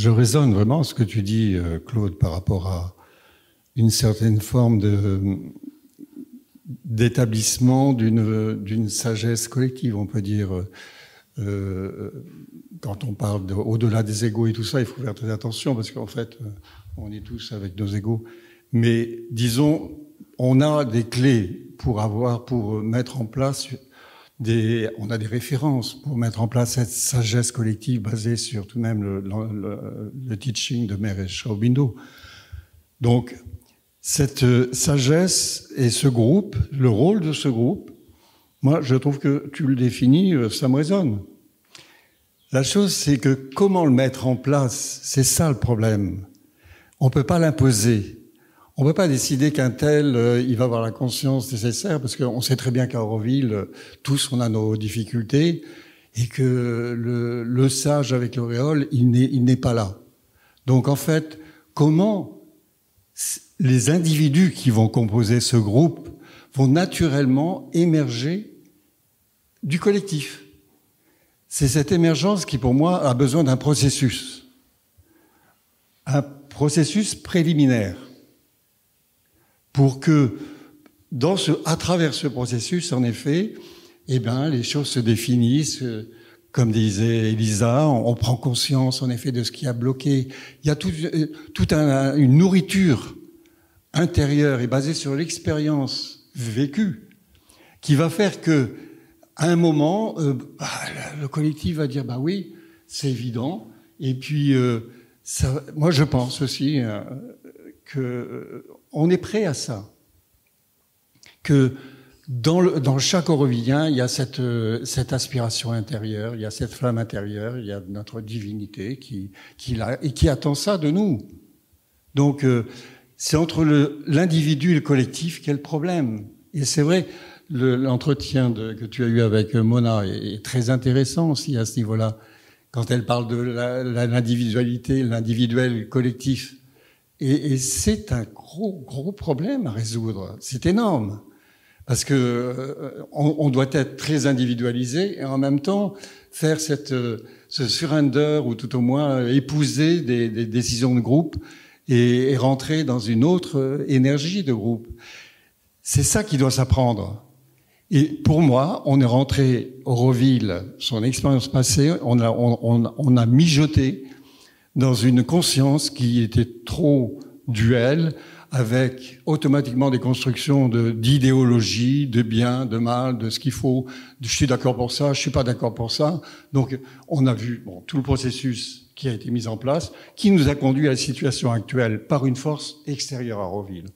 raisonne vraiment ce que tu dis, Claude, par rapport à une certaine forme d'établissement d'une sagesse collective, on peut dire. Quand on parle au-delà des égos et tout ça, il faut faire très attention parce qu'en fait, on est tous avec nos égos. Mais disons, on a des clés pour mettre en place on a des références pour mettre en place cette sagesse collective basée sur tout de même le teaching de Mahesh Aurobindo. Donc, cette sagesse et ce groupe, le rôle de ce groupe, moi, je trouve que tu le définis, ça me résonne. La chose, c'est que comment le mettre en place, c'est ça le problème. On ne peut pas l'imposer. On ne peut pas décider qu'un tel, il va avoir la conscience nécessaire, parce qu'on sait très bien qu'à Auroville, tous on a nos difficultés, et que le sage avec l'auréole, il n'est pas là. Donc en fait, comment les individus qui vont composer ce groupe vont naturellement émerger du collectif? C'est cette émergence qui, pour moi, a besoin d'un processus préliminaire, pour que, à travers ce processus, en effet, les choses se définissent. Comme disait Elisa, on prend conscience, en effet, de ce qui a bloqué. Il y a une nourriture intérieure et basée sur l'expérience vécue qui va faire que, à un moment, le collectif va dire, oui, c'est évident. Et puis, moi, je pense aussi qu'on est prêt à ça. Que dans chaque Aurovillien, il y a cette aspiration intérieure, il y a cette flamme intérieure, il y a notre divinité qui attend ça de nous. Donc, c'est entre l'individu et le collectif qu'est le problème. Et c'est vrai, l'entretien que tu as eu avec Mona est très intéressant aussi à ce niveau-là, quand elle parle de l'individualité, l'individuel collectif. Et c'est un gros problème à résoudre. C'est énorme. Parce que on doit être très individualisé et en même temps faire ce surrender ou tout au moins épouser des décisions de groupe et rentrer dans une autre énergie de groupe. C'est ça qui doit s'apprendre. Et pour moi, on est rentré Auroville, son expérience passée, on a mijoté dans une conscience qui était trop duelle, avec automatiquement des constructions d'idéologie, de bien, de mal, de ce qu'il faut, je suis d'accord pour ça, je suis pas d'accord pour ça. Donc, on a vu tout le processus qui a été mis en place, qui nous a conduit à la situation actuelle par une force extérieure à Auroville.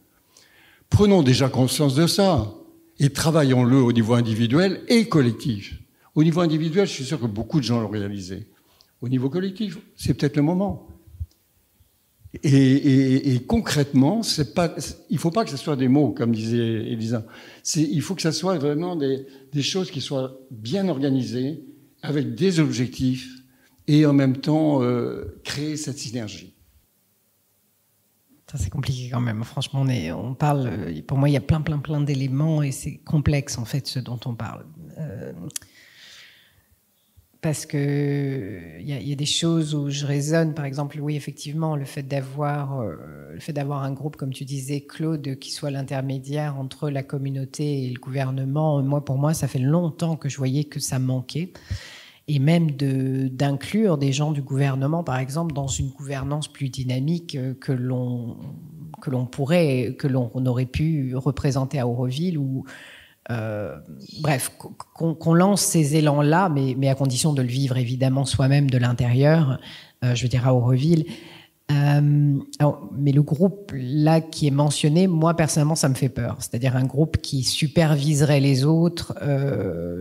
Prenons déjà conscience de ça et travaillons-le au niveau individuel et collectif. Au niveau individuel, je suis sûr que beaucoup de gens l'ont réalisé. Au niveau collectif, c'est peut-être le moment. Et concrètement, il faut pas que ce soit des mots, comme disait Elisa. Il faut que ce soit vraiment des choses qui soient bien organisées, avec des objectifs, et en même temps créer cette synergie. Ça, c'est compliqué quand même. Franchement, on parle. Pour moi, il y a plein d'éléments et c'est complexe en fait ce dont on parle. Parce que il y a des choses où je raisonne. Par exemple, oui, effectivement, le fait d'avoir un groupe, comme tu disais, Claude, qui soit l'intermédiaire entre la communauté et le gouvernement. Pour moi, ça fait longtemps que je voyais que ça manquait. Et même d'inclure des gens du gouvernement, par exemple, dans une gouvernance plus dynamique que l'on aurait pu représenter à Auroville, ou bref, qu'on lance ces élans-là, mais à condition de le vivre évidemment soi-même de l'intérieur, je veux dire à Auroville. Mais le groupe là qui est mentionné, moi personnellement, ça me fait peur. C'est-à-dire un groupe qui superviserait les autres.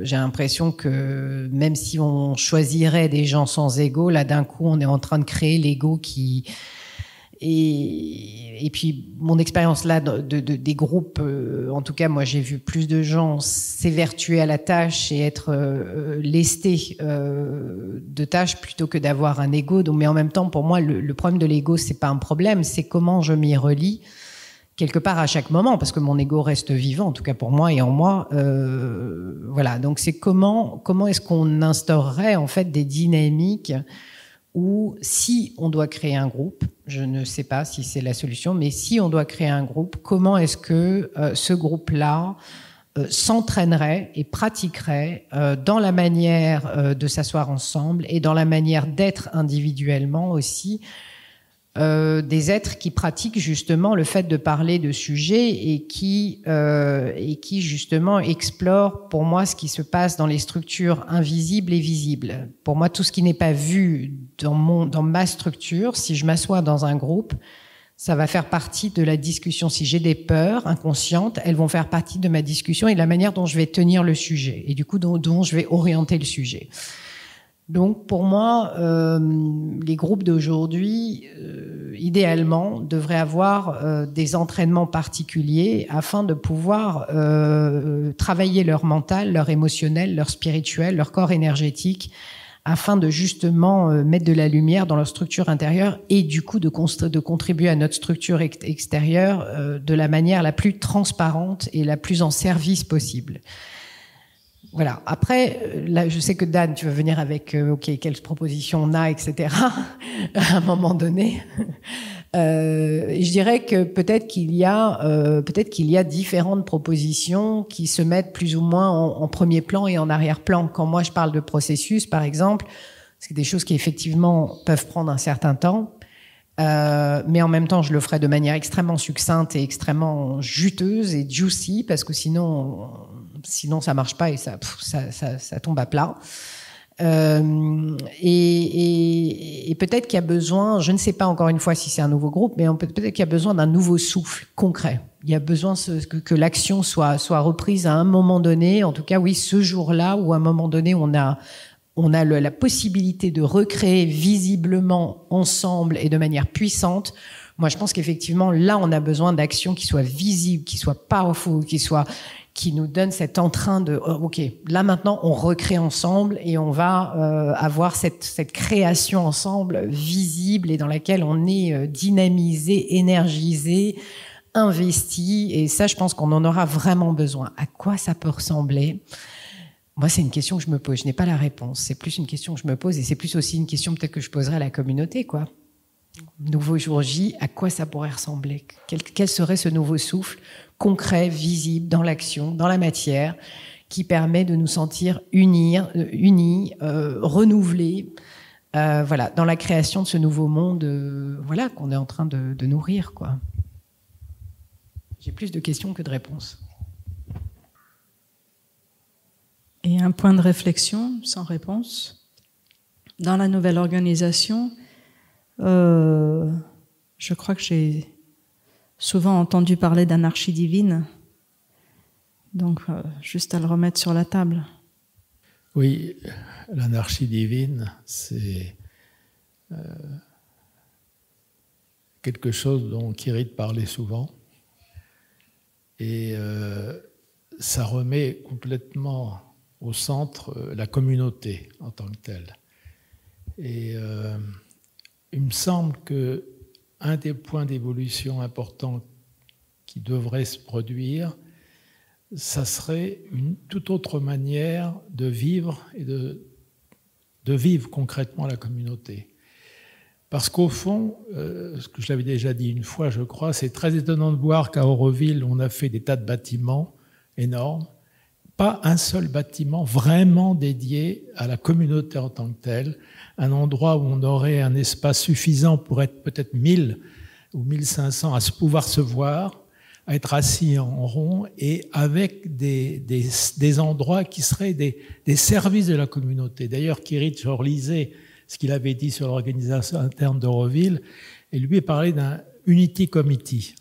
J'ai l'impression que même si on choisirait des gens sans ego, là d'un coup, on est en train de créer l'ego qui. Et puis mon expérience là des groupes, en tout cas moi j'ai vu plus de gens s'évertuer à la tâche et être lestés de tâches plutôt que d'avoir un ego. Donc, mais en même temps pour moi le problème de l'ego c'est pas un problème, c'est comment je m'y relie quelque part à chaque moment, parce que mon ego reste vivant, en tout cas pour moi et en moi. Voilà, donc c'est comment est-ce qu'on instaurerait en fait des dynamiques où si on doit créer un groupe, je ne sais pas si c'est la solution, mais si on doit créer un groupe, comment est-ce que ce groupe-là s'entraînerait et pratiquerait dans la manière de s'asseoir ensemble et dans la manière d'être individuellement aussi, des êtres qui pratiquent justement le fait de parler de sujets et qui justement explorent pour moi ce qui se passe dans les structures invisibles et visibles. Pour moi, tout ce qui n'est pas vu dans ma structure, si je m'assois dans un groupe, ça va faire partie de la discussion. Si j'ai des peurs inconscientes, elles vont faire partie de ma discussion et de la manière dont je vais tenir le sujet et du coup dont je vais orienter le sujet. Donc pour moi, les groupes d'aujourd'hui, idéalement, devraient avoir des entraînements particuliers afin de pouvoir travailler leur mental, leur émotionnel, leur spirituel, leur corps énergétique, afin de justement mettre de la lumière dans leur structure intérieure et du coup de contribuer à notre structure extérieure de la manière la plus transparente et la plus en service possible. Voilà. Après, là, je sais que Dan, tu vas venir avec quelles propositions on a, etc. à un moment donné. Et je dirais que peut-être qu'il y a différentes propositions qui se mettent plus ou moins en premier plan et en arrière-plan. Quand moi je parle de processus, par exemple, c'est des choses qui effectivement peuvent prendre un certain temps. Mais en même temps, je le ferai de manière extrêmement succincte et extrêmement juteuse et juicy, parce que sinon ça marche pas et ça tombe à plat. Et peut-être qu'il y a besoin, je ne sais pas encore une fois si c'est un nouveau groupe, mais peut-être qu'il y a besoin d'un nouveau souffle concret il y a besoin que l'action soit reprise à un moment donné. En tout cas, oui, ce jour-là où à un moment donné, on a la possibilité de recréer visiblement ensemble et de manière puissante. Moi, je pense qu'effectivement, là, on a besoin d'actions qui soient visibles, qui soient powerful, qui nous donnent cet entrain de OK, là maintenant, on recrée ensemble et on va avoir cette création ensemble visible et dans laquelle on est dynamisé, énergisé, investi. Et ça, je pense qu'on en aura vraiment besoin. À quoi ça peut ressembler ? Moi, c'est une question que je me pose. Je n'ai pas la réponse. C'est plus une question que je me pose et c'est plus aussi une question peut-être que je poserai à la communauté, quoi. Nouveau jour J, à quoi ça pourrait ressembler ? Quel serait ce nouveau souffle concret, visible, dans l'action, dans la matière, qui permet de nous sentir unis, renouvelés, voilà, dans la création de ce nouveau monde, voilà, qu'on est en train de nourrir, quoi. J'ai plus de questions que de réponses. Et un point de réflexion sans réponse. Dans la nouvelle organisation, je crois que j'ai souvent entendu parler d'anarchie divine. Donc, juste à le remettre sur la table. Oui, l'anarchie divine, c'est quelque chose dont Kirit parlait souvent. Et ça remet complètement au centre la communauté en tant que telle. Et il me semble qu'un des points d'évolution importants qui devrait se produire, ça serait une toute autre manière de vivre et de vivre concrètement la communauté. Parce qu'au fond, ce que je l'avais déjà dit une fois, je crois, c'est très étonnant de voir qu'à Auroville, on a fait des tas de bâtiments énormes, pas un seul bâtiment vraiment dédié à la communauté en tant que telle, un endroit où on aurait un espace suffisant pour être peut-être 1000 ou 1500 à pouvoir se voir, à être assis en rond et avec des endroits qui seraient des services de la communauté. D'ailleurs, Kirit, je relisais ce qu'il avait dit sur l'organisation interne d'Auroville, et lui parlait d'un Unity Committee.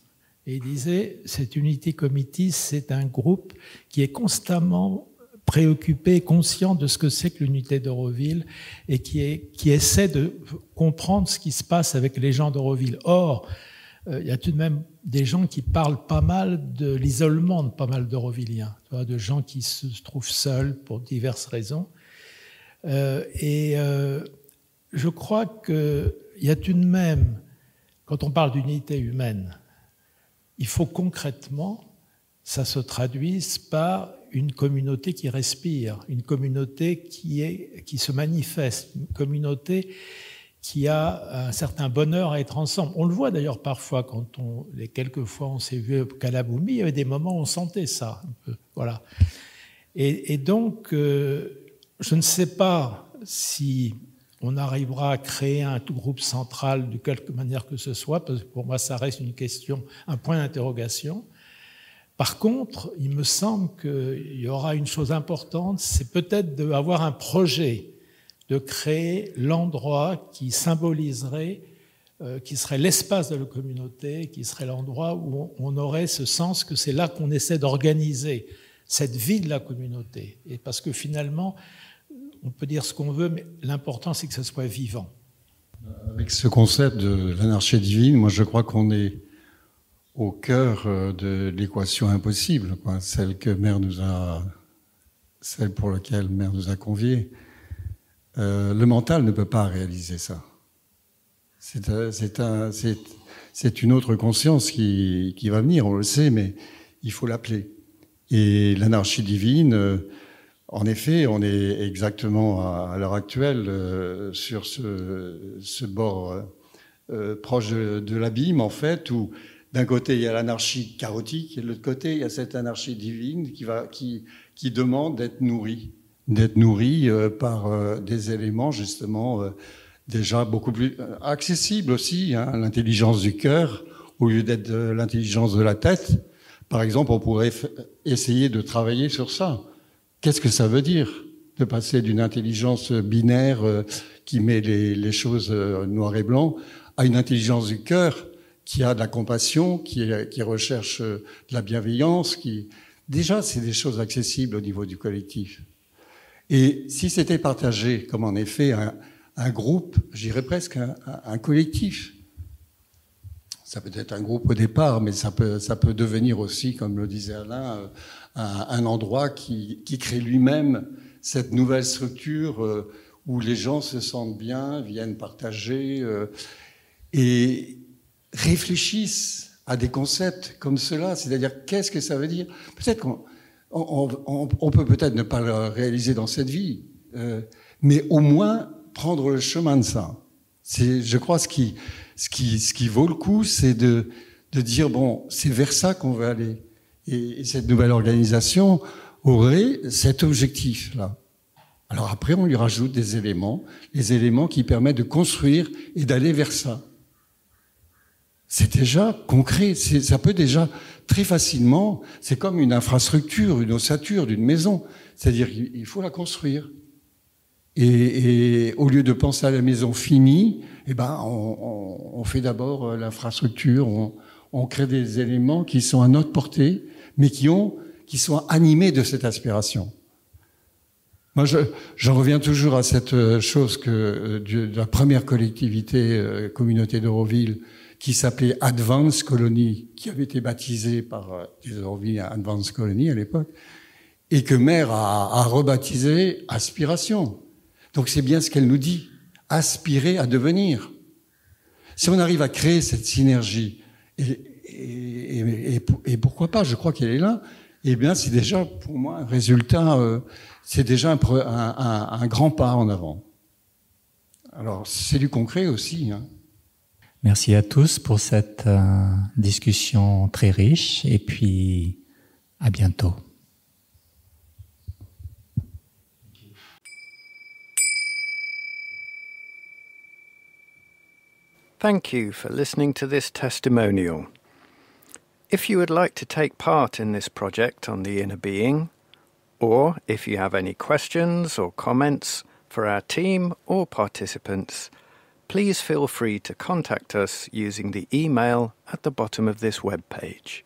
Et il disait, cet Unity Committee, c'est un groupe qui est constamment préoccupé, conscient de ce que c'est que l'unité d'Auroville et qui essaie de comprendre ce qui se passe avec les gens d'Auroville. Or, il y a tout de même des gens qui parlent pas mal de l'isolement de pas mal d'Aurovilliens, de gens qui se trouvent seuls pour diverses raisons. Je crois qu'il y a tout de même, quand on parle d'unité humaine, il faut concrètement, ça se traduise par une communauté qui respire, une communauté qui se manifeste, une communauté qui a un certain bonheur à être ensemble. On le voit d'ailleurs parfois, les quelques fois on s'est vu au Kalaboumi, il y avait des moments où on sentait ça un peu, voilà. Et donc, je ne sais pas si on arrivera à créer un tout groupe central de quelque manière que ce soit, parce que pour moi ça reste une question, un point d'interrogation. Par contre, il me semble qu'il y aura une chose importante, c'est peut-être d'avoir un projet de créer l'endroit qui symboliserait, qui serait l'espace de la communauté, qui serait l'endroit où on aurait ce sens que c'est là qu'on essaie d'organiser cette vie de la communauté. Et parce que finalement, on peut dire ce qu'on veut, mais l'important, c'est que ça soit vivant. Avec ce concept de l'anarchie divine, moi, je crois qu'on est au cœur de l'équation impossible, quoi, celle pour laquelle Mère nous a conviés. Le mental ne peut pas réaliser ça. C'est une autre conscience qui va venir, on le sait, mais il faut l'appeler. Et l'anarchie divine, en effet, on est exactement à l'heure actuelle sur ce bord proche de l'abîme, en fait, où d'un côté il y a l'anarchie chaotique et de l'autre côté il y a cette anarchie divine qui demande d'être nourrie par des éléments justement déjà beaucoup plus accessibles aussi, hein, l'intelligence du cœur au lieu d'être l'intelligence de la tête. Par exemple, on pourrait essayer de travailler sur ça. Qu'est-ce que ça veut dire de passer d'une intelligence binaire qui met les choses noir et blanc à une intelligence du cœur qui a de la compassion, qui recherche de la bienveillance, déjà, c'est des choses accessibles au niveau du collectif. Et si c'était partagé comme en effet un groupe, je dirais presque un collectif, ça peut être un groupe au départ, mais ça peut devenir aussi, comme le disait Alain, un endroit qui crée lui-même cette nouvelle structure où les gens se sentent bien, viennent partager et réfléchissent à des concepts comme cela. C'est-à-dire, qu'est-ce que ça veut dire? Peut-être qu'on peut peut-être ne pas le réaliser dans cette vie, mais au moins prendre le chemin de ça. C'est, je crois, ce qui vaut le coup, c'est de dire, bon, c'est vers ça qu'on veut aller. Et cette nouvelle organisation aurait cet objectif-là. Alors après, on lui rajoute des éléments, les éléments qui permettent de construire et d'aller vers ça. C'est déjà concret, ça peut déjà très facilement, c'est comme une infrastructure, une ossature d'une maison. C'est-à-dire qu'il faut la construire. Et au lieu de penser à la maison finie, eh ben, on fait d'abord l'infrastructure, on crée des éléments qui sont à notre portée, mais qui sont animés de cette aspiration. Moi, j'en reviens toujours à cette chose de la première collectivité, communauté d'Euroville, qui s'appelait Advance Colony, qui avait été baptisée par les Eurovilles Advance Colony à l'époque, et que Maire a rebaptisé Aspiration. Donc c'est bien ce qu'elle nous dit, aspirer à devenir. Si on arrive à créer cette synergie, et pourquoi pas, je crois qu'elle est là, eh bien c'est déjà pour moi un résultat, c'est déjà un grand pas en avant. Alors c'est du concret aussi. Hein. Merci à tous pour cette discussion très riche et puis à bientôt. Thank you for listening to this testimonial. If you would like to take part in this project on the inner being, or if you have any questions or comments for our team or participants, please feel free to contact us using the email at the bottom of this webpage.